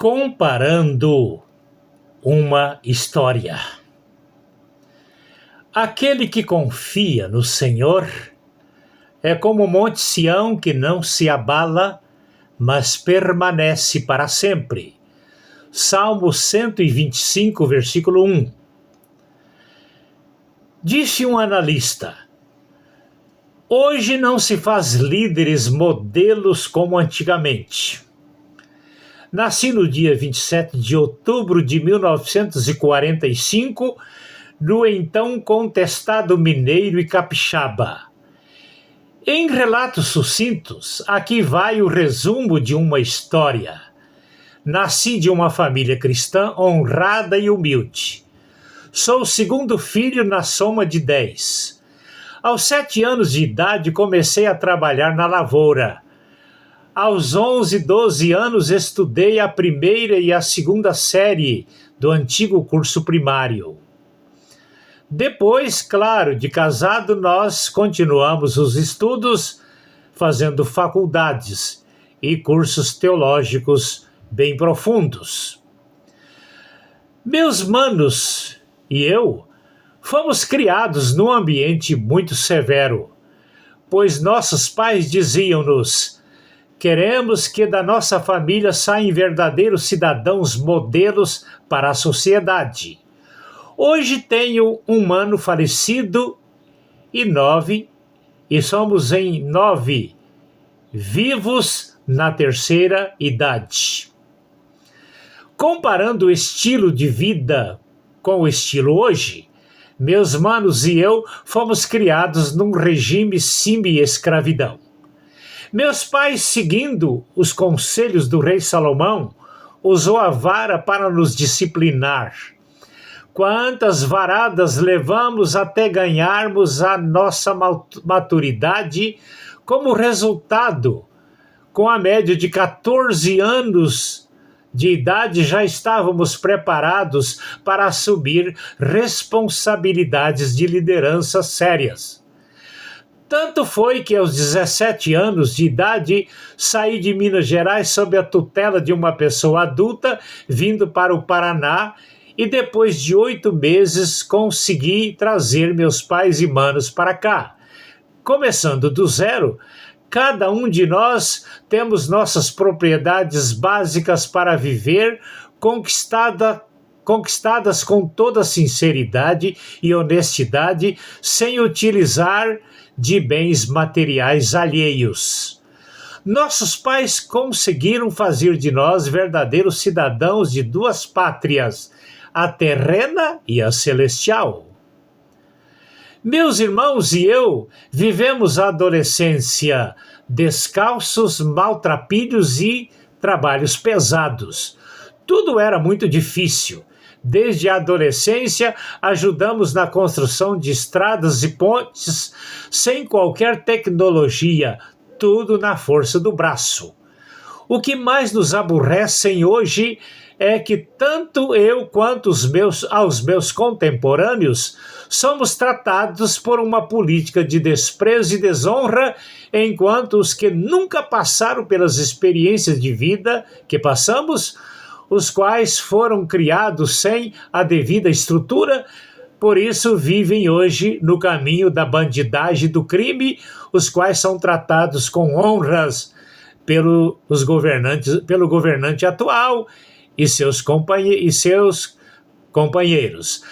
Comparando uma história. Aquele que confia no Senhor é como o Monte Sião que não se abala, mas permanece para sempre. Salmo 125, versículo 1. Disse um analista: hoje não se faz líderes modelos como antigamente. Nasci no dia 27 de outubro de 1945, no então contestado Mineiro e Capixaba. Em relatos sucintos, aqui vai o resumo de uma história. Nasci de uma família cristã honrada e humilde. Sou o segundo filho na soma de 10. Aos 7 anos de idade comecei a trabalhar na lavoura. Aos 11, 12 anos estudei a primeira e a segunda série do antigo curso primário. Depois, claro, de casado, nós continuamos os estudos fazendo faculdades e cursos teológicos bem profundos. Meus manos e eu fomos criados num ambiente muito severo, pois nossos pais diziam-nos: queremos que da nossa família saiam verdadeiros cidadãos modelos para a sociedade. Hoje tenho um mano falecido e somos em 9 vivos na terceira idade. Comparando o estilo de vida com o estilo hoje, meus manos e eu fomos criados num regime semi-escravidão. Meus pais, seguindo os conselhos do rei Salomão, usou a vara para nos disciplinar. Quantas varadas levamos até ganharmos a nossa maturidade? Como resultado, com a média de 14 anos de idade, já estávamos preparados para assumir responsabilidades de liderança sérias. Tanto foi que aos 17 anos de idade saí de Minas Gerais sob a tutela de uma pessoa adulta, vindo para o Paraná, e depois de 8 meses consegui trazer meus pais e manos para cá. Começando do zero, cada um de nós temos nossas propriedades básicas para viver, conquistadas com toda sinceridade e honestidade, sem utilizar de bens materiais alheios. Nossos pais conseguiram fazer de nós verdadeiros cidadãos de 2 pátrias, a terrena e a celestial. Meus irmãos e eu vivemos a adolescência descalços, maltrapilhos e trabalhos pesados. Tudo era muito difícil. Desde a adolescência, ajudamos na construção de estradas e pontes sem qualquer tecnologia, tudo na força do braço. O que mais nos aborrece hoje é que tanto eu quanto aos meus contemporâneos somos tratados por uma política de desprezo e desonra, enquanto os que nunca passaram pelas experiências de vida que passamos, os quais foram criados sem a devida estrutura, por isso vivem hoje no caminho da bandidagem e do crime, os quais são tratados com honras pelo governante atual e seus companheiros.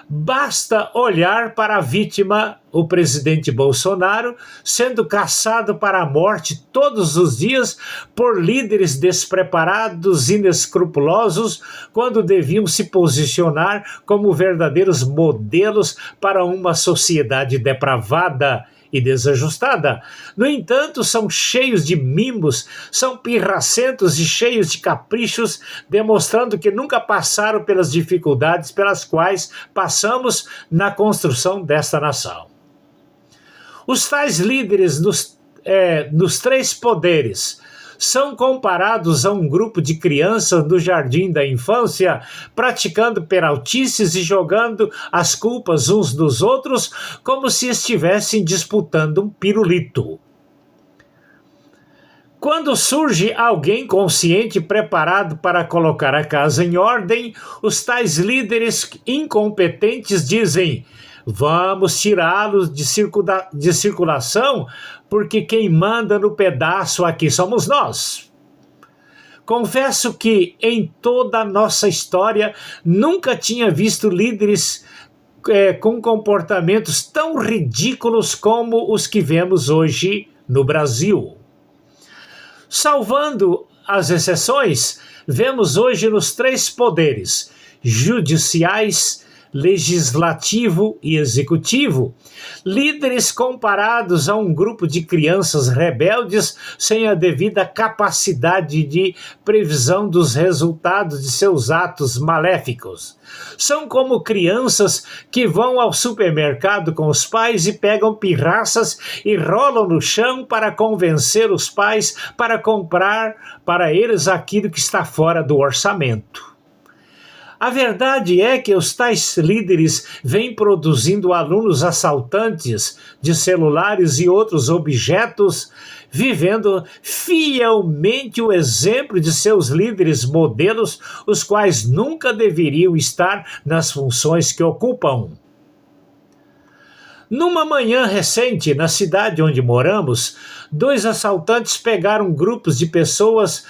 Basta olhar para a vítima, o presidente Bolsonaro, sendo caçado para a morte todos os dias por líderes despreparados, inescrupulosos, quando deviam se posicionar como verdadeiros modelos para uma sociedade depravada e desajustada. No entanto, são cheios de mimos, são pirracentos e cheios de caprichos, demonstrando que nunca passaram pelas dificuldades pelas quais passamos na construção desta nação. Os tais líderes nos 3 poderes são comparados a um grupo de crianças no jardim da infância, praticando peraltices e jogando as culpas uns dos outros, como se estivessem disputando um pirulito. Quando surge alguém consciente e preparado para colocar a casa em ordem, os tais líderes incompetentes dizem: vamos tirá-los de circulação, porque quem manda no pedaço aqui somos nós. Confesso que em toda a nossa história nunca tinha visto líderes com comportamentos tão ridículos como os que vemos hoje no Brasil. Salvando as exceções, vemos hoje nos três poderes, judiciais, legislativo e executivo, líderes comparados a um grupo de crianças rebeldes sem a devida capacidade de previsão dos resultados de seus atos maléficos. São como crianças que vão ao supermercado com os pais e pegam pirraças e rolam no chão para convencer os pais para comprar para eles aquilo que está fora do orçamento. A verdade é que os tais líderes vêm produzindo alunos assaltantes de celulares e outros objetos, vivendo fielmente o exemplo de seus líderes modelos, os quais nunca deveriam estar nas funções que ocupam. Numa manhã recente, na cidade onde moramos, 2 assaltantes pegaram grupos de pessoas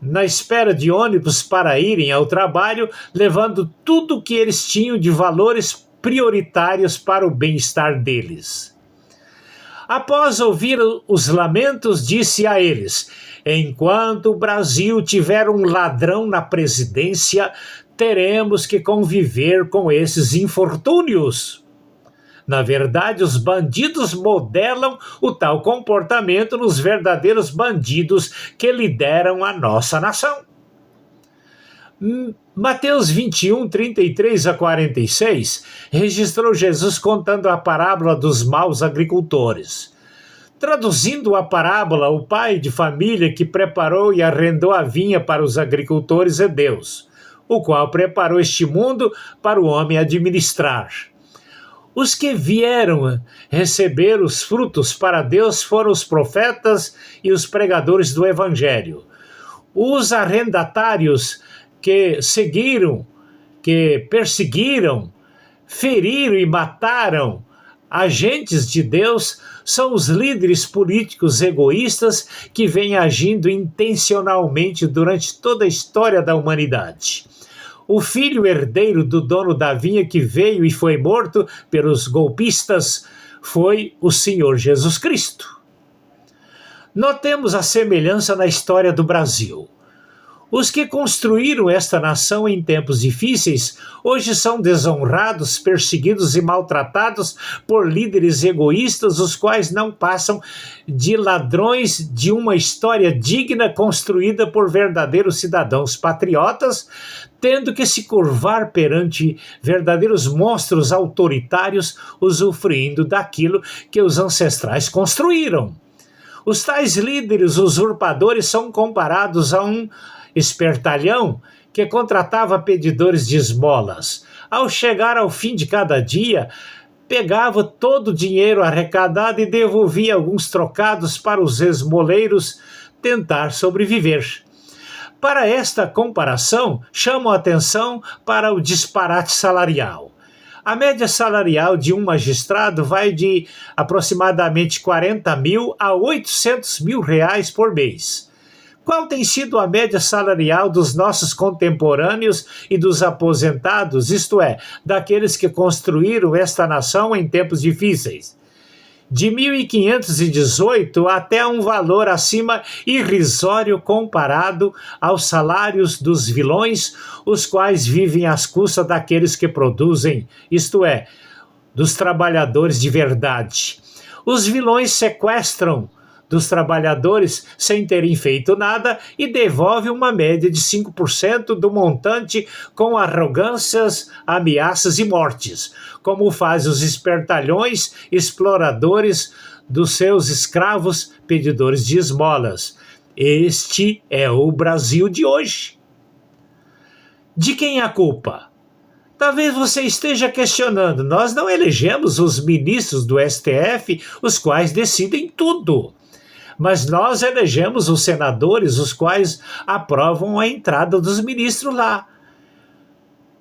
na espera de ônibus para irem ao trabalho, levando tudo o que eles tinham de valores prioritários para o bem-estar deles. Após ouvir os lamentos, disse a eles: enquanto o Brasil tiver um ladrão na presidência, teremos que conviver com esses infortúnios. Na verdade, os bandidos modelam o tal comportamento nos verdadeiros bandidos que lideram a nossa nação. Mateus 21, 33 a 46, registrou Jesus contando a parábola dos maus agricultores. Traduzindo a parábola, o pai de família que preparou e arrendou a vinha para os agricultores é Deus, o qual preparou este mundo para o homem administrar. Os que vieram receber os frutos para Deus foram os profetas e os pregadores do Evangelho. Os arrendatários que perseguiram, feriram e mataram agentes de Deus são os líderes políticos egoístas que vêm agindo intencionalmente durante toda a história da humanidade. O filho herdeiro do dono da vinha que veio e foi morto pelos golpistas foi o Senhor Jesus Cristo. Notemos a semelhança na história do Brasil. Os que construíram esta nação em tempos difíceis hoje são desonrados, perseguidos e maltratados por líderes egoístas, os quais não passam de ladrões de uma história digna construída por verdadeiros cidadãos patriotas, tendo que se curvar perante verdadeiros monstros autoritários, usufruindo daquilo que os ancestrais construíram. Os tais líderes usurpadores são comparados a um espertalhão que contratava pedidores de esmolas. Ao chegar ao fim de cada dia, pegava todo o dinheiro arrecadado e devolvia alguns trocados para os esmoleiros tentar sobreviver. Para esta comparação, chamo a atenção para o disparate salarial. A média salarial de um magistrado vai de aproximadamente 40 mil a 800 mil reais por mês. Qual tem sido a média salarial dos nossos contemporâneos e dos aposentados, isto é, daqueles que construíram esta nação em tempos difíceis? De 1.518 até um valor acima irrisório comparado aos salários dos vilões, os quais vivem às custas daqueles que produzem, isto é, dos trabalhadores de verdade. Os vilões sequestram dos trabalhadores sem terem feito nada e devolvem uma média de 5% do montante com arrogâncias, ameaças e mortes, como fazem os espertalhões exploradores dos seus escravos pedidores de esmolas. Este é o Brasil de hoje. De quem é a culpa? Talvez você esteja questionando, nós não elegemos os ministros do STF, os quais decidem tudo. mas nós elegemos os senadores, os quais aprovam a entrada dos ministros lá.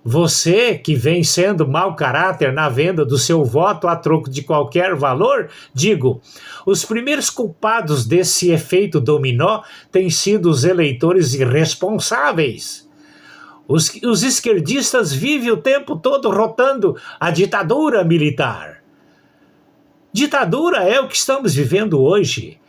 Você, que vem sendo mau caráter na venda do seu voto a troco de qualquer valor, digo, os primeiros culpados desse efeito dominó têm sido os eleitores irresponsáveis. Os esquerdistas vivem o tempo todo rotando a ditadura militar. Ditadura é o que estamos vivendo hoje.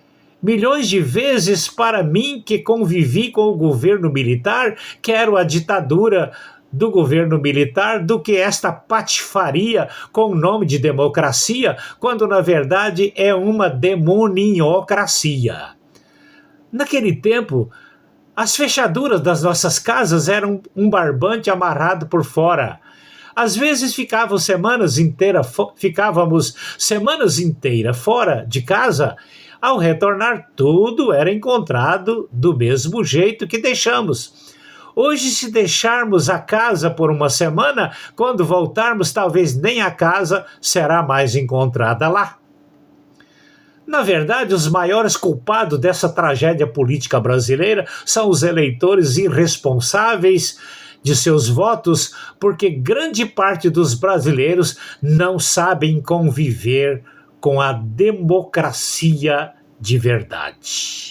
Milhões de vezes para mim, que convivi com o governo militar, quero a ditadura do governo militar do que esta patifaria com o nome de democracia, quando na verdade é uma demoniocracia. Naquele tempo, as fechaduras das nossas casas eram um barbante amarrado por fora. Às vezes ficávamos semanas inteiras fora de casa. Ao retornar, tudo era encontrado do mesmo jeito que deixamos. Hoje, se deixarmos a casa por uma semana, quando voltarmos, talvez nem a casa será mais encontrada lá. Na verdade, os maiores culpados dessa tragédia política brasileira são os eleitores irresponsáveis de seus votos, porque grande parte dos brasileiros não sabem conviver com a democracia de verdade.